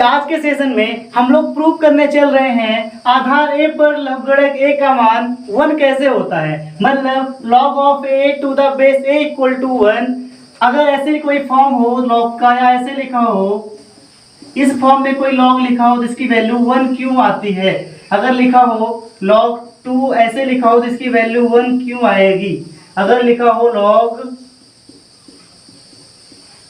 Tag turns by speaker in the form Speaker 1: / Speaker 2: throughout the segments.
Speaker 1: आज के सेशन में हम लोग प्रूव करने चल रहे हैं आधार ए पर लवगणक ए का मान 1 कैसे होता है। मतलब log of a to the base a equal to 1। अगर ऐसे कोई फॉर्म हो log का या ऐसे लिखा हो, इस फॉर्म में कोई log लिखा हो जिसकी वैल्यू 1 क्यों आती है। अगर लिखा हो log 2 ऐसे लिखा हो जिसकी वैल्यू 1 क्यों आएगी। अगर लिखा हो log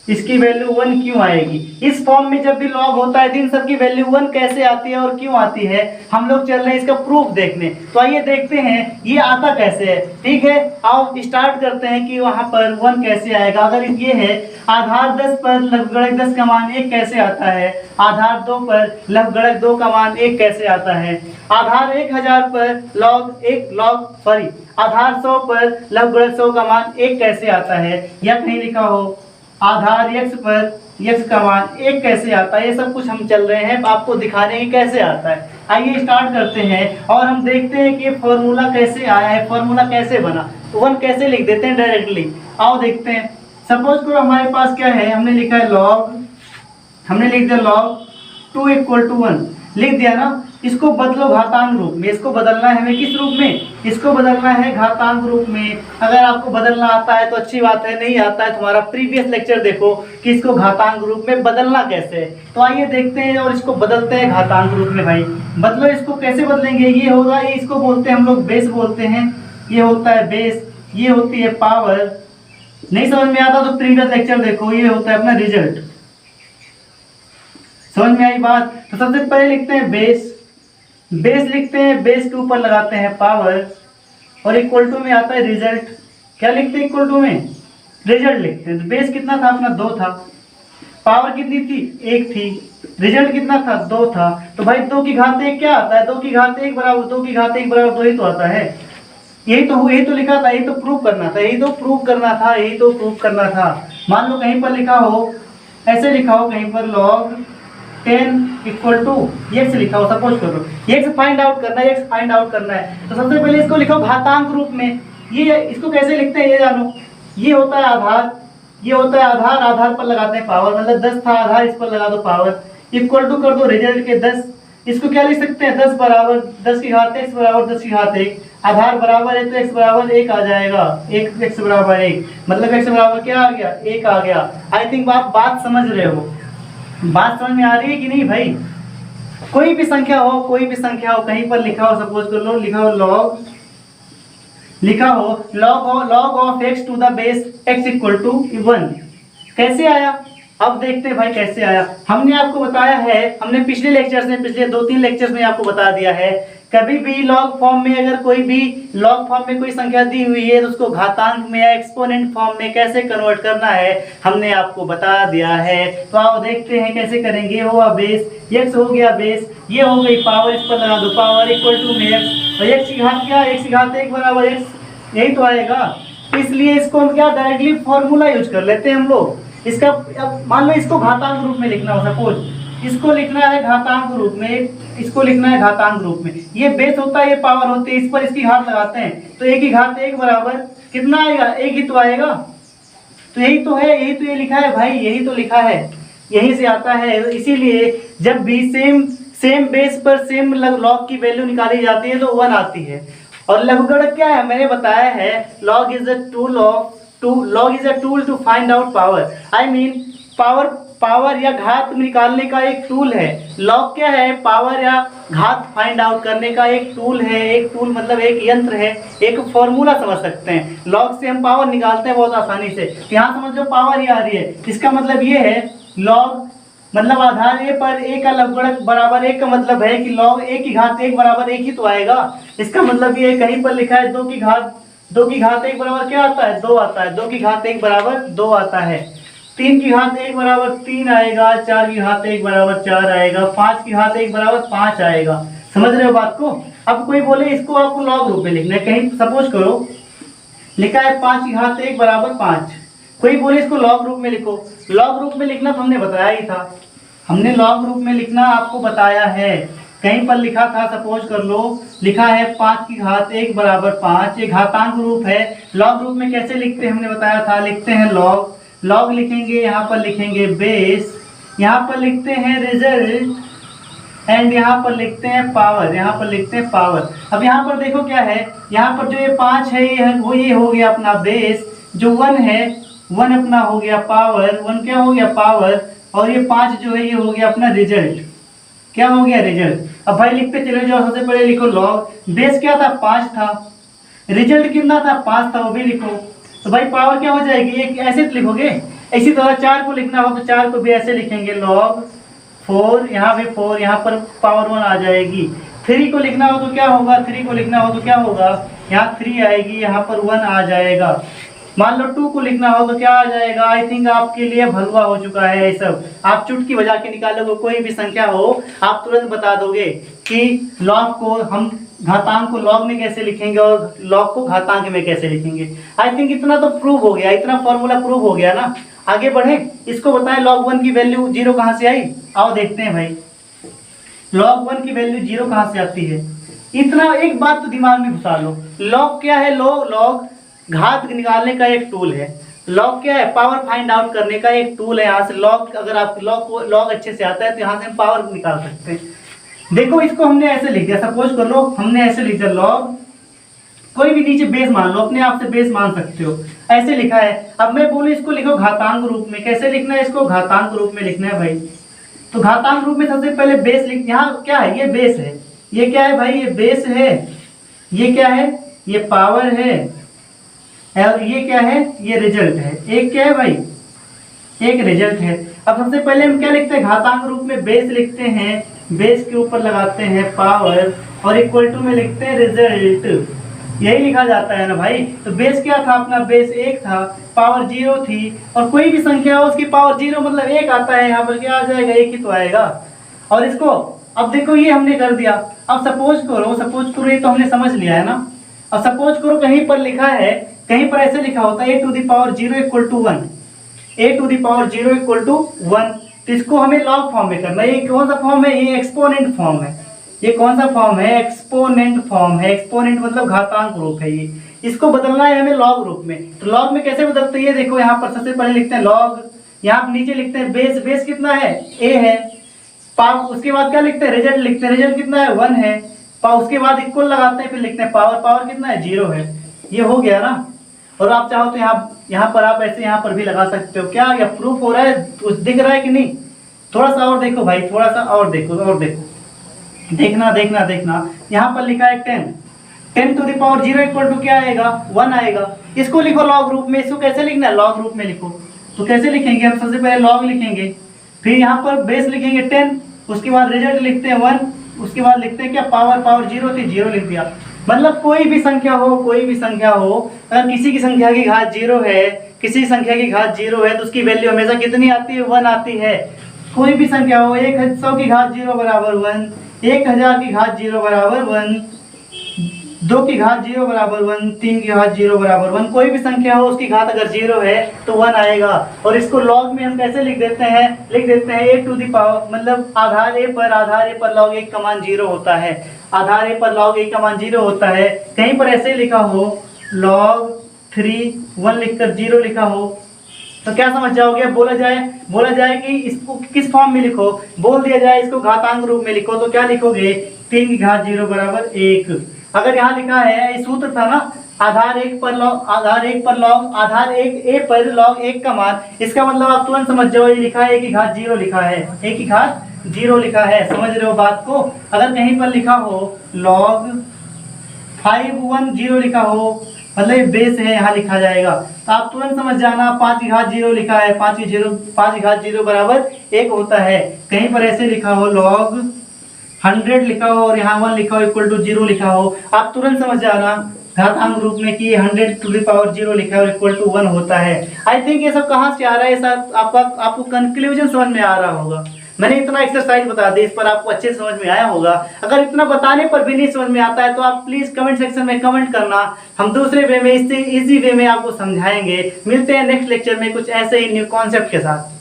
Speaker 1: इसकी वैल्यू 1 क्यों आएगी। इस फॉर्म में जब भी लॉग होता है तो इन सब की वैल्यू 1 कैसे आती है और क्यों आती है, हम लोग चल रहे हैं इसका प्रूफ देखने। तो आइए देखते हैं ये आता कैसे है। ठीक है, आओ स्टार्ट करते हैं कि वहां पर 1 कैसे आएगा। अगर ये है आधार 10 पर लवगणक 10 का मान 1 कैसे आता है। आधार 2 पर लवगणक 2 का मान 1 कैसे आता है। आधार 1000 पर आधार 100 पर लवगणक 100 का मान 1 कैसे आता है। या कहीं लिखा हो आधार x पर x का मान 1 कैसे आता है। ये सब कुछ हम चल रहे हैं आपको दिखाने की कैसे आता है। आइए स्टार्ट करते हैं और हम देखते हैं कि ये फॉर्मूला कैसे आया है, फॉर्मूला कैसे बना। तो 1 कैसे लिख देते हैं डायरेक्टली। आओ देखते हैं। सपोज करो हमारे पास क्या है, हमने लिखा है log, हमने लिख दिया log 2 इक्वल टू 1 लिख दिया ना। इसको बदलो घातांक रूप में। इसको बदलना है हमें किस रूप में, इसको बदलना है घातांक रूप में। अगर आपको बदलना आता है तो अच्छी बात है, नहीं आता है तुम्हारा प्रीवियस लेक्चर देखो कि इसको घातांक रूप में बदलना कैसे है। तो आइए देखते हैं और इसको बदलते हैं घातांक रूप में। भाई मतलब इसको कैसे बदलेंगे। ये होगा, ये इसको बोलते हैं हम लोग बेस बोलते हैं। ये होता है बेस, ये होती है पावर। नहीं समझ में आता तो प्रीवियस लेक्चर देखो। ये होता है अपना रिजल्ट। समझ में आई बात। तो सबसे पहले लिखते हैं बेस, बेस लिखते हैं, बेस के ऊपर लगाते हैं पावर और इक्वल टू में आता है रिजल्ट। क्या लिखते हैं इक्वल टू में, रिजल्ट लिखते हैं। तो बेस कितना था अपना 2 था, पावर कितनी थी 1 थी, रिजल्ट कितना था 2 था। तो भाई 2 की घात 1 क्या आता है, 2 की घात 1 बराबर 2 की घात 1 बराबर 2 ही तो आता है। यही तो लिखा था, यही तो प्रूव करना था, यही तो प्रूव करना था, यही तो प्रूव करना था। मान लो कहीं पर लिखा हो, ऐसे लिखा हो कहीं पर log 10 इक्वल टू x लिखा हो। सपोज करो x फाइंड आउट करना है, x फाइंड आउट करना है। तो सबसे पहले इसको लिखो घातांक रूप में। ये इसको कैसे लिखते हैं ये जानो। ये होता है आधार, ये होता है आधार, आधार पर लगाते हैं पावर। मतलब 10 था आधार, इस पर लगा दो पावर, इक्वल टू कर दो रिजल्ट के 10। इसको क्या लिख सकते हैं 10 बराबर 10 की घात x बराबर 10 की घात 1। आधार बराबर है तो x बराबर 1 आ जाएगा। 1 x बराबर 1 मतलब x बराबर क्या आ गया 1 आ गया। आई थिंक आप बात समझ रहे हो, बात समझ में आ रही है कि नहीं भाई। कोई भी संख्या हो, कोई भी संख्या हो, कहीं पर लिखा हो, सपोज कर लो लिखा हो log of x to the base x equal to 1 कैसे आया। अब देखते हैं भाई कैसे आया। हमने आपको बताया है, हमने पिछले लेक्चर्स में, पिछले 2-3 लेक्चर्स में आपको बता दिया है, कभी भी लॉग फॉर्म में अगर कोई भी लॉग फॉर्म में कोई संख्या दी हुई है तो उसको घातांक में या एक्सपोनेंट फॉर्म में कैसे कन्वर्ट करना है हमने आपको बता दिया है। तो आप देखते हैं कैसे करेंगे। ये हुआ बेस, x हो गया बेस, ये हो गई पावर, इस पर लगा दो पावर इक्वल टू में x, और x की घात क्या, x की घात 1 बराबर x, यही तो आएगा। इसलिए इसको हम क्या डायरेक्टली फॉर्मूला यूज कर लेते हैं हम लोग इसका। अब मान लो इसको घातांक रूप में लिखना हो, सपोज इसको लिखना है घातांक रूप में, इसको लिखना है घातांक रूप में। ये बेस होता है, ये पावर होती है, इस पर इसकी घात लगाते हैं तो 1 की घात 1 बराबर कितना आएगा 1 ही तो आएगा। तो यही तो है, यही तो ये लिखा है भाई, यही तो लिखा है, यहीं से आता है। इसीलिए जब भी सेम बेस पर सेम लॉग की वैल्यू निकाली जाती है तो 1 आती है। और लघुगणक क्या है मैंने बताया है, log is a tool to find out power। I mean power या घात निकालने का एक टूल है। लॉग क्या है, पावर या घात फाइंड आउट करने का एक टूल है। एक टूल मतलब एक यंत्र है, एक फॉर्मूला समझ सकते हैं। लॉग से हम पावर निकालते हैं बहुत आसानी से। यहाँ समझ लो पावर ही आ रही है, इसका मतलब ये है लॉग मतलब आधार ए पर ए का लवगणक बराबर 1 का मतलब है कि log 1 की घात 1 बराबर 1 ही तो आएगा। इसका मतलब ये कहीं पर लिखा है 2 की घात 1 बराबर क्या आता है 2 आता है, 2 की घात 1 बराबर 2 आता है, 3 की घात 1 बराबर 3 आएगा, 4 की घात 1 बराबर 4 आएगा, 5 की घात 1 बराबर 5 आएगा। समझ रहे हो बात को। अब कोई बोले इसको आपको लॉग रूप में लिखना है, कहीं सपोज करो लिखा है 5 की घात 1 बराबर 5, कोई बोले इसको लॉग रूप में लिखो। लॉग रूप में लिखना तो हमने बताया ही था, हमने लॉग रूप में लिखना आपको बताया है। कहीं पर लिखा था, सपोज कर लो लिखा है 5 की घात 1 बराबर 5, ये घातांक रूप है। लॉग रूप में कैसे लिखते हैं हमने बताया था, लिखते हैं लॉग लिखेंगे, यहाँ पर लिखेंगे बेस, यहाँ पर लिखते हैं रिजल्ट एंड यहाँ पर लिखते हैं पावर, यहाँ पर लिखते हैं पावर। अब यहाँ पर देखो क्या है, यहाँ पर जो ये 5 है ये हो गया अपना बेस, जो 1 है 1 अपना हो गया पावर, 1 क्या हो गया पावर, और ये 5 जो है ये हो गया अपना रिजल्ट। क्या हो गया रिजल्ट। अब भाई लिखते चले जाओ, सबसे पहले लिखो लॉग, बेस क्या था 5 था, रिजल्ट कितना था 5 था, वो भी लिखो। तो भाई पावर क्या हो जाएगी, एक ऐसे तो लिखोगे। इसी तरह 4 को लिखना हो तो 4 को भी ऐसे लिखेंगे लॉग 4, यहाँ पे 4, यहाँ पर पावर 1 आ जाएगी। 3 को लिखना हो तो क्या होगा, 3 को लिखना हो तो क्या होगा, यहाँ 3 आएगी, यहाँ पर 1 आ जाएगा। मान लो 2 को लिखना हो तो क्या आ जाएगा। आई थिंक आपके लिए भलवा हो चुका है ये सब। आप चुटकी बजा के निकालोगे, कोई भी संख्या हो आप तुरंत बता दोगे कि लॉग को हम घातांक को लॉग में कैसे लिखेंगे और लॉग को घातांक में कैसे लिखेंगे। आई थिंक इतना तो प्रूव हो गया, इतना फॉर्मूला प्रूव हो गया ना। आगे बढ़े, इसको बताएं log 1 की वैल्यू 0 कहाँ से आई। आओ देखते हैं भाई, log 1 की वैल्यू 0 कहाँ से आती है। इतना एक बात तो दिमाग में घुसा लो, log क्या है, log घात निकालने का एक टूल है। log क्या है, पावर फाइंड आउट करने का एक टूल है। यहाँ से log, अगर आप log अच्छे से आता है तो यहाँ से हम पावर निकाल सकते हैं। देखो इसको हमने ऐसे लिख दिया, सपोज कर लो हमने ऐसे लिख दिया log, कोई भी नीचे बेस मान लो, अपने आप से बेस मान सकते हो, ऐसे लिखा है। अब मैं बोलूँ इसको लिखो घातांक रूप में, कैसे लिखना है इसको, घातांक रूप में लिखना है भाई। तो घातांक रूप में सबसे पहले बेस लिख, यहाँ क्या है, ये बेस है, ये क्या है भाई, ये बेस है, ये क्या है, ये पावर है, और ये क्या है, ये रिजल्ट है। एक क्या है भाई, एक रिजल्ट है। अब सबसे पहले हम क्या लिखते हैं, घातांक रूप में बेस लिखते हैं, बेस के ऊपर लगाते हैं पावर और इक्वल टू में लिखते हैं रिजल्ट। यही लिखा जाता है ना भाई। तो बेस क्या था अपना, बेस 1 था, पावर 0 थी, और कोई भी संख्या हो उसकी पावर 0 मतलब 1 आता है। यहाँ पर क्या आ जाएगा, 1 ही तो आएगा। और इसको अब देखो ये हमने कर दिया। अब सपोज करो ये तो हमने समझ लिया है ना। अब सपोज करो कहीं पर लिखा है, कहीं पर ऐसे लिखा होता है a to the power 0 equal to 1, a to the power 0 equal to 1। तो इसको हमें लॉग फॉर्म में करना है। ये कौन सा फॉर्म है, ये एक्सपोनेंट फॉर्म है। ये कौन सा फॉर्म है, एक्सपोनेंट फॉर्म है। एक्सपोनेंट मतलब घातांक रूप है ये। इसको बदलना है हमें लॉग रूप में। तो लॉग में कैसे बदलते हैं, ये देखो यहाँ पर सबसे पहले लिखते हैं लॉग, यहाँ नीचे लिखते हैं बेस, बेस कितना है, a है, पावर, उसके बाद क्या लिखते हैं, रिजल्ट लिखते हैं, रिजल्ट कितना है 1 है, उसके बाद इक्वल लगाते हैं, फिर लिखते हैं पावर, पावर कितना है 0 है। ये हो गया ना। और आप चाहो तो यहाँ पर आप ऐसे यहाँ पर भी लगा सकते हो। क्या या प्रूफ हो रहा है, दिख रहा है कि नहीं। थोड़ा सा और देखो भाई, थोड़ा सा और देखो, और देखो, देखना देखना देखना। यहाँ पर लिखा है 10 to the power 0 equal to क्या आएगा, 1 आएगा। इसको लिखो लॉग रूप में। इसको कैसे लिखना है, लॉग रूप में लिखो। तो कैसे लिखेंगे, हम सबसे पहले लॉग लिखेंगे, फिर यहाँ पर बेस लिखेंगे 10, उसके बाद रिजल्ट लिखते हैं 1, उसके बाद लिखते हैं क्या, पावर, पावर 0 थी, 0 लिख दिया। मतलब कोई भी संख्या हो, कोई भी संख्या हो, अगर किसी की संख्या की घात 0 है, किसी संख्या की घात 0 है, तो उसकी वैल्यू हमेशा कितनी आती है, 1 आती है। कोई भी संख्या हो, 100 की घात 0 बराबर 1, 1000 की घात 0 बराबर 1, 2 की घात 0 बराबर 1, 3 की घात 0 बराबर 1। कोई भी संख्या हो उसकी घात अगर 0 है तो 1 आएगा। और इसको लॉग में हम कैसे लिख देते हैं, लिख देते हैं a टू द पावर, मतलब आधार a पर लॉग 1 का मान 0 होता है। आधार a पर लॉग 1 का मान 0 होता है। कहीं पर ऐसे लिखा हो log 3 1 लिखकर 0 लिखा हो तो क्या समझ जाओगे। बोला जाए कि इसको किस फॉर्म में लिखो, बोल दिया जाए इसको घातांक रूप में लिखो, तो क्या लिखोगे, 3 की घात 0 बराबर 1। अगर यहाँ लिखा है, ये सूत्र था ना, आधार 1 पर लॉग 1 का मान, इसका मतलब आप तुरंत समझ जाओ, ये लिखा है 1 की घात 0 लिखा है, 1 की घात 0 लिखा है। समझ रहे हो बात को। अगर कहीं पर लिखा हो log 510 लिखा हो, मतलब बेस है, यहाँ लिखा जाएगा, तो आप तुरंत समझ जाना 5 की घात 0 लिखा है, 5 की घात 0 बराबर 1 होता है। कहीं पर ऐसे लिखा हो log 100 लिखा हो और यहाँ 1 लिखा हो इक्वल टू 0 लिखा हो, आप तुरंत समझ जाना घातांक रूप में कि 100 टू द पावर 0 लिखा है और इक्वल टू 1 होता है। आई थिंक ये सब कहाँ से आ रहा है, सब आपको कंक्लूजन समझ में आ रहा होगा। मैंने इतना एक्सरसाइज बता दी, इस पर आपको अच्छे समझ में आया होगा। अगर इतना बताने पर भी नहीं समझ में आता है तो आप प्लीज कमेंट सेक्शन में कमेंट करना, हम दूसरे वे में, इससे इजी वे में आपको समझाएंगे। मिलते हैं नेक्स्ट लेक्चर में कुछ ऐसे ही न्यू कॉन्सेप्ट के साथ।